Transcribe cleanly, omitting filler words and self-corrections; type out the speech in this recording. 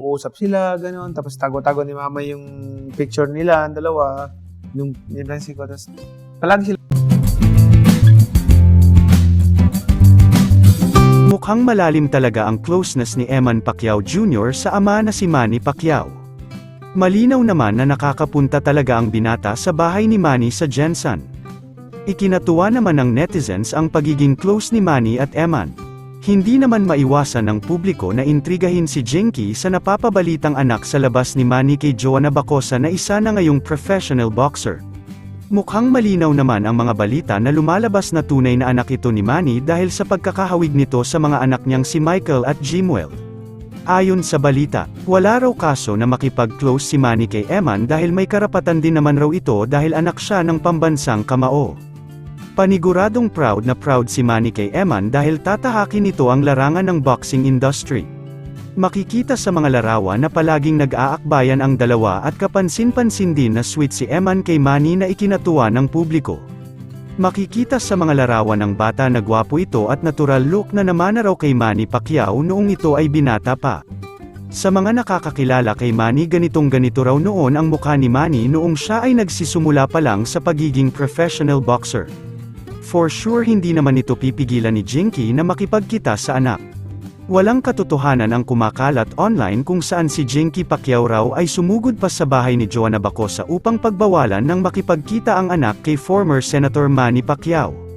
nag-uusap sila, gano'n. Tapos tago-tago ni mama yung picture nila, ang dalawa. Nung pinansin ko, tapos palagi sila. Mukhang malalim talaga ang closeness ni Eman Pacquiao Jr. sa ama na si Manny Pacquiao. Malinaw naman na nakakapunta talaga ang binata sa bahay ni Manny sa Jensen. Ikinatuwa naman ng netizens ang pagiging close ni Manny at Eman. Hindi naman maiwasan ng publiko na intrigahin si Jinky sa napapabalitang anak sa labas ni Manny kay Joanna Bacosa na isa na ngayong professional boxer. Mukhang malinaw naman ang mga balita na lumalabas na tunay na anak ito ni Manny dahil sa pagkakahawig nito sa mga anak niyang si Michael at Jimwell. Ayon sa balita, wala raw kaso na makipag-close si Manny kay Eman dahil may karapatan din naman raw ito dahil anak siya ng pambansang kamao. Paniguradong proud na proud si Manny kay Eman dahil tatahakin nito ang larangan ng boxing industry. Makikita sa mga larawan na palaging nag-aakbayan ang dalawa at kapansin-pansin din na sweet si Eman kay Manny na ikinatuwa ng publiko. Makikita sa mga larawan ng bata na gwapo ito at natural look na namana raw kay Manny Pacquiao noong ito ay binata pa. Sa mga nakakakilala kay Manny ganito raw noon ang mukha ni Manny noong siya ay nagsisimula pa lang sa pagiging professional boxer. For sure hindi naman ito pipigilan ni Jinky na makipagkita sa anak. Walang katotohanan ang kumakalat online kung saan si Jinky Pacquiao raw ay sumugod pa sa bahay ni Joanna Bacosa upang pagbawalan ng makipagkita ang anak kay former Senator Manny Pacquiao.